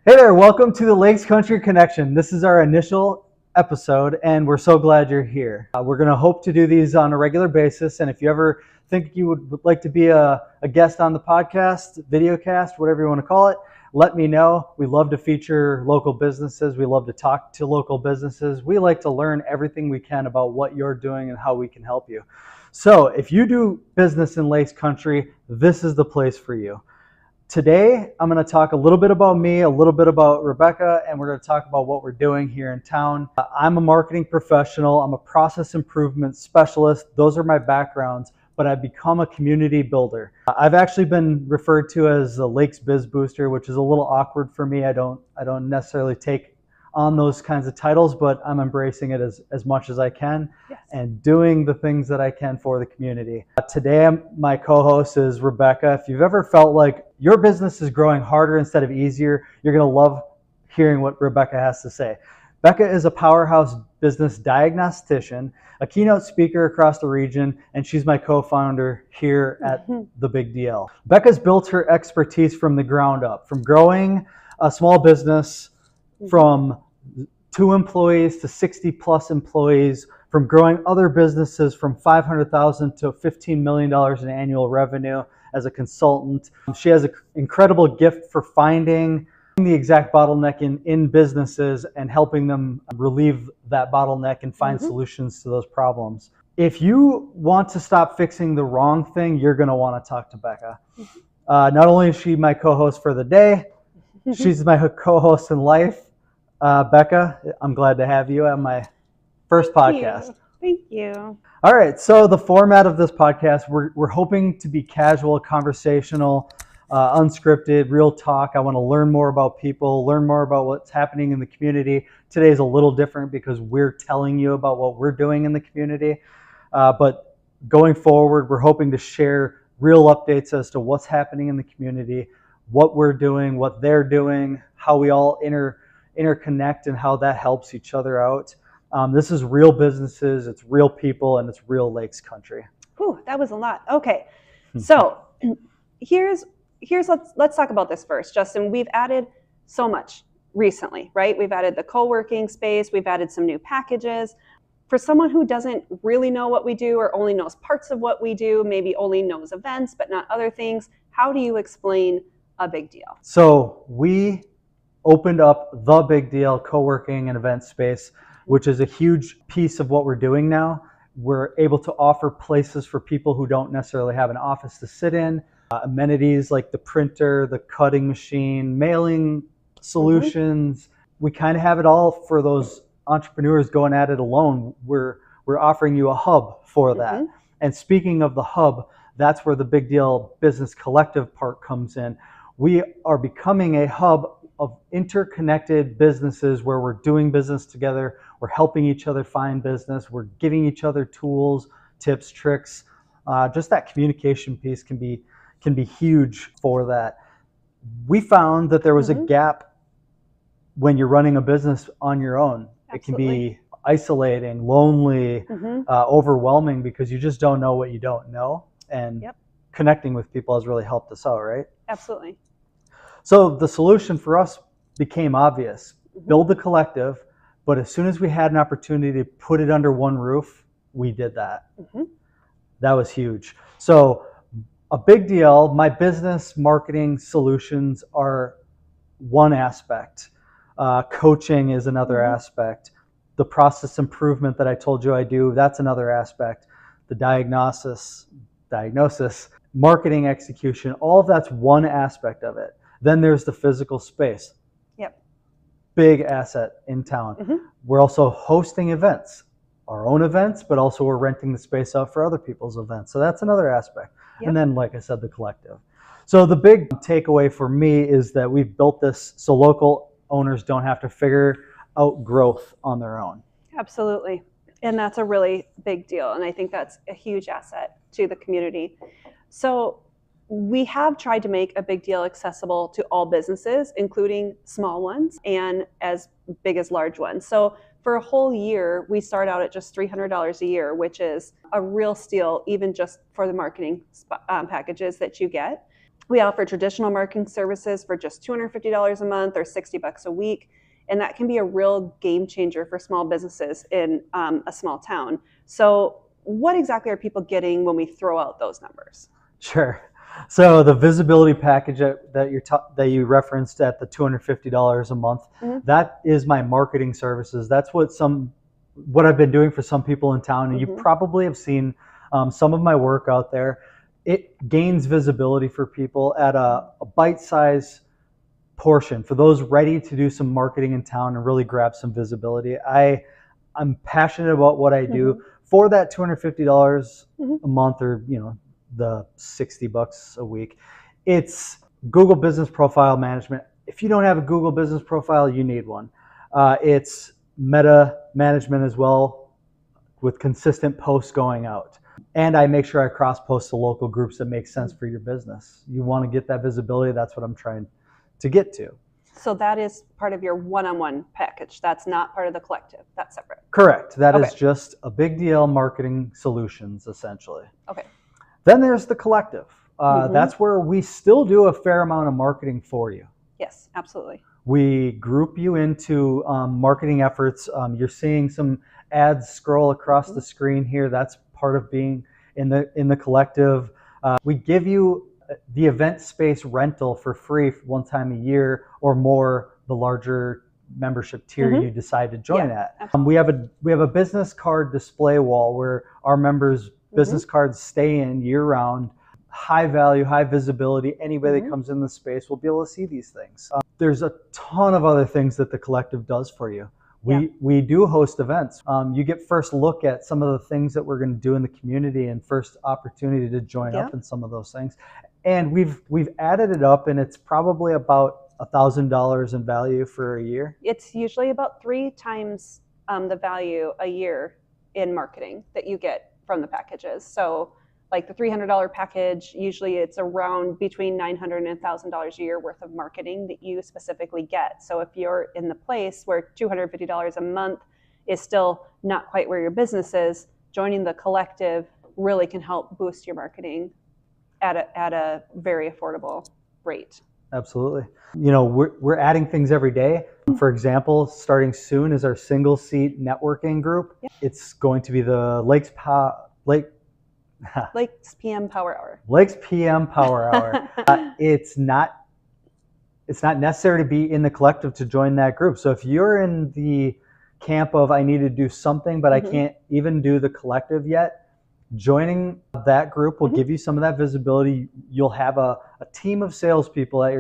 Hey there, welcome to the Lakes Country Connection. This is our initial episode, and we're so glad you're here. We're going to hope to do these on a regular basis, and if you ever think you would like to be a guest on the podcast, videocast, whatever you want to call it, let me know. We love to feature local businesses. We love to talk to local businesses. We like to learn everything we can about what you're doing and how we can help you. So if you do business in Lakes Country, this is the place for you. Today, I'm going to talk a little bit about me, a little bit about Rebecca, and we're going to talk about what we're doing here in town. I'm a marketing professional. I'm a process improvement specialist. Those are my backgrounds, but I've become a community builder. I've actually been referred to as a Lakes Biz Booster, which is a little awkward for me. I don't necessarily take on those kinds of titles, but I'm embracing it as much as I can. Yes. And doing the things that I can for the community. Today, my co-host is Rebecca. If you've ever felt like your business is growing harder instead of easier, you're going to love hearing what Rebecca has to say. Becca is a powerhouse business diagnostician, a keynote speaker across the region, and she's my co-founder here at The Big DL. Becca's built her expertise from the ground up, from growing a small business from 2 employees to 60 plus employees, from growing other businesses from $500,000 to $15 million in annual revenue as a consultant. She has an incredible gift for finding the exact bottleneck in businesses and helping them relieve that bottleneck and find solutions to those problems. If you want to stop fixing the wrong thing, you're going to want to talk to Becca. Not only is she my co-host for the day, she's my co-host in life. Becca, I'm glad to have you on my first podcast. Thank you. All right, so the format of this podcast, we're hoping to be casual, conversational, unscripted, real talk. I want to learn more about people, learn more about what's happening in the community. Today is a little different because we're telling you about what we're doing in the community. But going forward, we're hoping to share real updates as to what's happening in the community, what we're doing, what they're doing, how we all interconnect and how that helps each other out. This is real businesses, it's real people, and it's real Lakes Country. Whew, that was a lot. Okay, so let's talk about this first, Justin. We've added so much recently, right? We've added the co-working space, we've added some new packages. For someone who doesn't really know what we do or only knows parts of what we do, maybe only knows events but not other things, how do you explain a big deal? So we opened up the Big DL co-working and event space, which is a huge piece of what we're doing now. We're able to offer places for people who don't necessarily have an office to sit in, amenities like the printer, the cutting machine, mailing solutions. We kind of have it all for those entrepreneurs going at it alone. We're offering you a hub for that. And speaking of the hub, that's where the Big DL Business Collective part comes in. We are becoming a hub of interconnected businesses where we're doing business together, we're helping each other find business, we're giving each other tools, tips, tricks. Just that communication piece can be huge for that. We found that there was a gap when you're running a business on your own. Absolutely. It can be isolating, lonely, overwhelming because you just don't know what you don't know. And connecting with people has really helped us out, right? Absolutely. So the solution for us became obvious. Build the collective, but as soon as we had an opportunity to put it under one roof, we did that. That was huge. So a big deal, my business marketing solutions are one aspect. Coaching is another aspect. The process improvement that I told you I do, that's another aspect. The diagnosis, marketing execution, all of that's one aspect of it. Then there's the physical space. Big asset in town. We're also hosting events, our own events, but also we're renting the space out for other people's events. So that's another aspect. And then, like I said, the collective. So the big takeaway for me is that we've built this so local owners don't have to figure out growth on their own. Absolutely. And that's a really big deal. And I think that's a huge asset to the community. So we have tried to make a big deal accessible to all businesses, including small ones and as big as large ones. So for a whole year, we start out at just $300 a year, which is a real steal, even just for the marketing packages that you get. We offer traditional marketing services for just $250 a month or $60 a week. And that can be a real game changer for small businesses in a small town. So what exactly are people getting when we throw out those numbers? Sure. So the visibility package that you referenced at the $250 a month, that is my marketing services. That's what I've been doing for some people in town, and you probably have seen some of my work out there. It gains visibility for people at a bite-sized portion for those ready to do some marketing in town and really grab some visibility. I'm passionate about what I do. For that $250 a month, or the $60 a week, it's Google Business Profile Management. If you don't have a Google Business Profile, you need one. It's meta management as well, with consistent posts going out. And I make sure I cross-post to local groups that make sense for your business. You want to get that visibility. That's what I'm trying to get to. So that is part of your one-on-one package. That's not part of the collective. That's separate. Correct. That is just a big deal marketing solutions, essentially. Okay. Then there's the collective. That's where we still do a fair amount of marketing for you. Yes, absolutely. We group you into marketing efforts. You're seeing some ads scroll across the screen here. That's part of being in the collective. We give you the event space rental for free one time a year or more, the larger membership tier you decide to join at. We have a business card display wall where our members' business cards stay in year round. High value, high visibility. Anybody that comes in the space will be able to see these things. There's a ton of other things that the collective does for you. We do host events. You get first look at some of the things that we're going to do in the community and first opportunity to join up in some of those things. And we've added it up, and it's probably about $1,000 in value for a year. It's usually about 3 times the value a year in marketing that you get from the packages. So like the $300 package, usually it's around between $900 and $1,000 a year worth of marketing that you specifically get. So if you're in the place where $250 a month is still not quite where your business is, joining the collective really can help boost your marketing at a very affordable rate. Absolutely. We're adding things every day. For example, starting soon is our single seat networking group. It's going to be the Lakes PM Power Hour. Lakes PM Power Hour. It's not necessary to be in the collective to join that group. So if you're in the camp of I need to do something, but I can't even do the collective yet, joining that group will give you some of that visibility. You'll have a team of salespeople at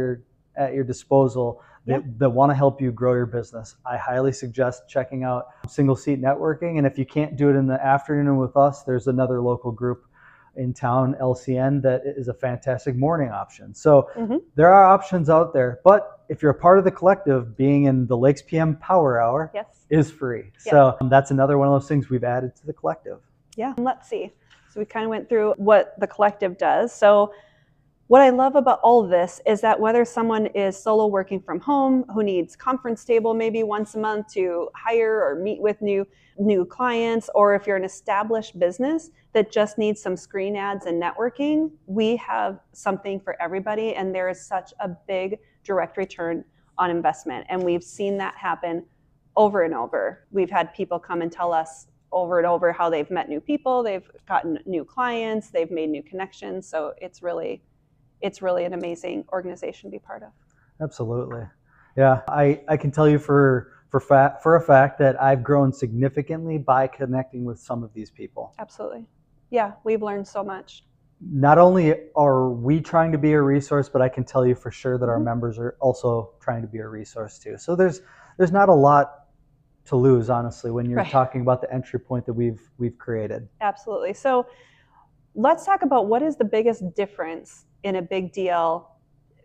your disposal that want to help you grow your business. I highly suggest checking out single seat networking. And if you can't do it in the afternoon with us, there's another local group in town, LCN, that is a fantastic morning option. So there are options out there. But if you're a part of the collective, being in the Lakes PM Power Hour is free. So that's another one of those things we've added to the collective. Yeah, let's see. So we kind of went through what the collective does. So what I love about all of this is that whether someone is solo working from home, who needs conference table maybe once a month to hire or meet with new clients, or if you're an established business that just needs some screen ads and networking, we have something for everybody. And there is such a big direct return on investment. And we've seen that happen over and over. We've had people come and tell us over and over how they've met new people, they've gotten new clients, they've made new connections. So it's really an amazing organization to be part of. Absolutely. Yeah, I can tell you for a fact that I've grown significantly by connecting with some of these people. Absolutely. Yeah, we've learned so much. Not only are we trying to be a resource, but I can tell you for sure that our members are also trying to be a resource too. So there's not a lot to lose, honestly, when you're talking about the entry point that we've created. Absolutely. So let's talk about what is the biggest difference in a big deal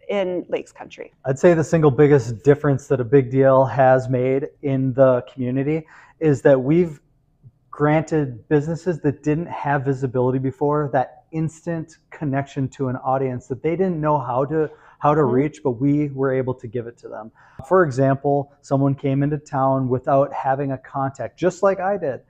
in Lakes Country. I'd say the single biggest difference that a big deal has made in the community is that we've granted businesses that didn't have visibility before that instant connection to an audience that they didn't know how to reach, but we were able to give it to them. For example, someone came into town without having a contact, just like I did.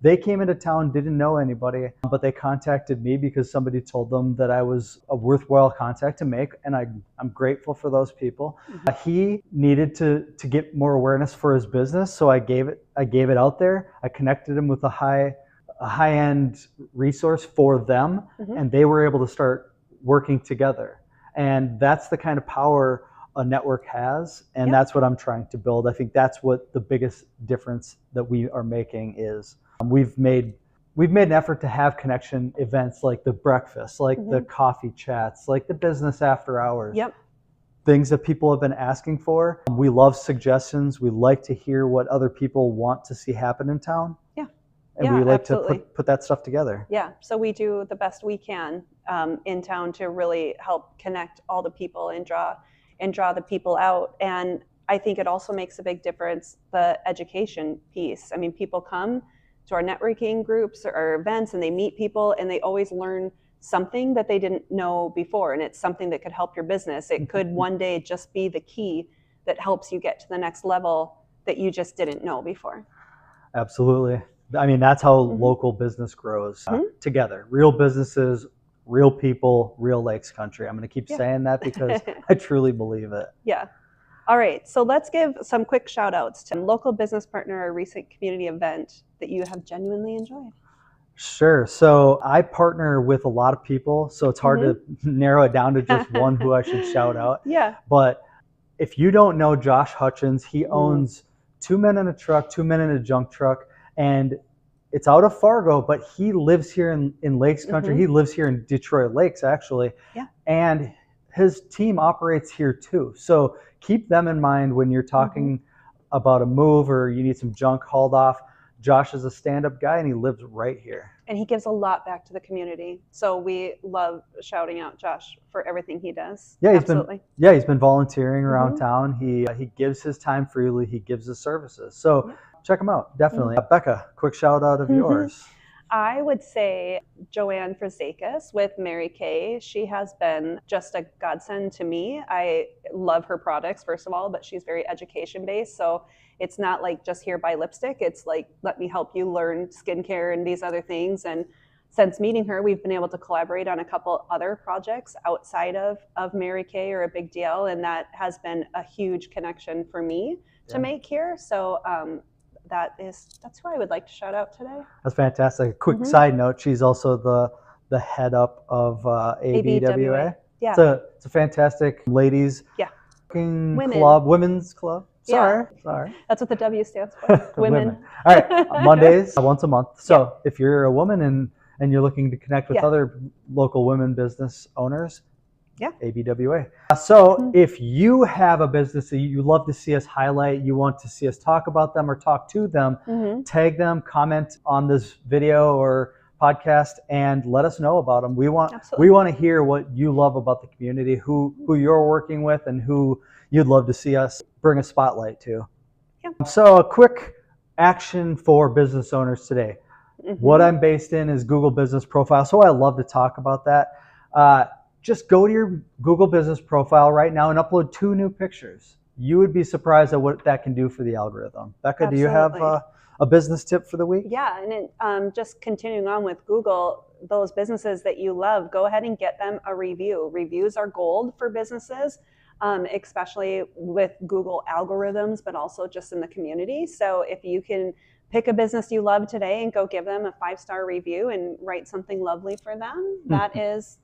They came into town, didn't know anybody, but they contacted me because somebody told them that I was a worthwhile contact to make, and I'm grateful for those people. He needed to get more awareness for his business, so I gave it out there. I connected him with a high-end resource for them, and they were able to start working together. And that's the kind of power a network has, and that's what I'm trying to build. I think that's what the biggest difference that we are making is. We've made an effort to have connection events like the breakfast, like the coffee chats, like the business after hours. Things that people have been asking for. We love suggestions. We like to hear what other people want to see happen in town. And we like to put that stuff together. So we do the best we can in town to really help connect all the people and draw the people out. And I think it also makes a big difference, the education piece. I mean, people come to our networking groups or events and they meet people and they always learn something that they didn't know before, and it's something that could help your business. It could one day just be the key that helps you get to the next level that you just didn't know before. Absolutely. I mean, that's how local business grows together. Real businesses, real people, real Lakes country. I'm going to keep saying that because I truly believe it. All right, so let's give some quick shout outs to local business partner or recent community event that you have genuinely enjoyed. Sure. So I partner with a lot of people, so it's hard to narrow it down to just one who I should shout out. But if you don't know Josh Hutchins, he owns 2 Men in a Truck, 2 Men in a Junk Truck, and it's out of Fargo, but he lives here in Lakes country. He lives here in Detroit Lakes, actually. And his team operates here too. So keep them in mind when you're talking about a move or you need some junk hauled off. Josh is a stand-up guy and he lives right here. And he gives a lot back to the community. So we love shouting out Josh for everything he does. He's been volunteering around town. He gives his time freely. He gives his services. So check him out, definitely. Becca, quick shout out of yours. I would say Joanne Frazakis with Mary Kay. She has been just a godsend to me. I love her products, first of all, but she's very education based. So it's not like just here buy lipstick. It's like, let me help you learn skincare and these other things. And since meeting her, we've been able to collaborate on a couple other projects outside of Mary Kay or a big deal. And that has been a huge connection for me to make here. So that's who I would like to shout out today. That's fantastic. A quick side note, she's also the head up of ABWA. It's a fantastic ladies women's club. Sorry. That's what the W stands for. Women. All right, Mondays, once a month. So if you're a woman and you're looking to connect with other local women business owners, ABWA. So if you have a business that you love to see us highlight, you want to see us talk about them or talk to them, tag them, comment on this video or podcast, and let us know about them. We want to hear what you love about the community, who you're working with, and who you'd love to see us bring a spotlight to. So a quick action for business owners today. What I'm based in is Google Business Profile, so I love to talk about that. Just go to your Google Business Profile right now and upload 2 new pictures. You would be surprised at what that can do for the algorithm. Becca, do you have a business tip for the week? And just continuing on with Google, those businesses that you love, go ahead and get them a review. Reviews are gold for businesses, especially with Google algorithms, but also just in the community. So if you can pick a business you love today and go give them a 5-star review and write something lovely for them, that is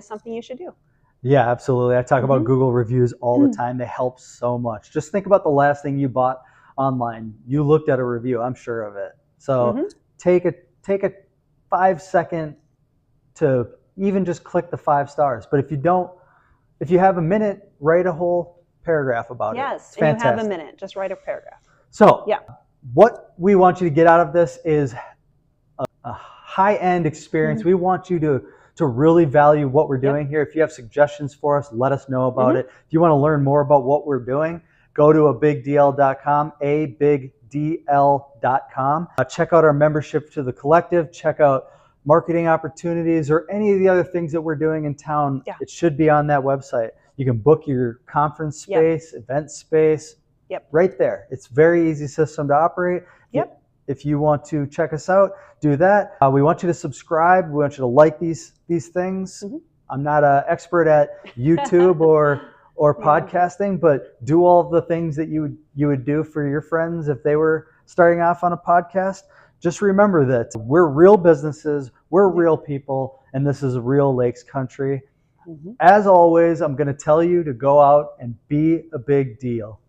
something you should do. Yeah, absolutely. I talk about Google reviews all the time. They help so much. Just think about the last thing you bought online. You looked at a review, I'm sure of it. So take a 5-second to even just click the 5 stars. But if you have a minute, write a whole paragraph about it. Yes, and you have a minute, just write a paragraph. So what we want you to get out of this is a high-end experience. We want you to really value what we're doing here. If you have suggestions for us, let us know about it. If you want to learn more about what we're doing, go to abigdl.com, abigdl.com. Check out our membership to the collective. Check out marketing opportunities or any of the other things that we're doing in town. It should be on that website. You can book your conference space, event space, right there. It's a very easy system to operate. if you want to check us out, do that. We want you to subscribe. We want you to like these things. Mm-hmm. I'm not an expert at YouTube or podcasting, but do all the things that you would do for your friends if they were starting off on a podcast. Just remember that we're real businesses, we're real people, and this is real Lakes country. Mm-hmm. As always, I'm going to tell you to go out and be a big deal.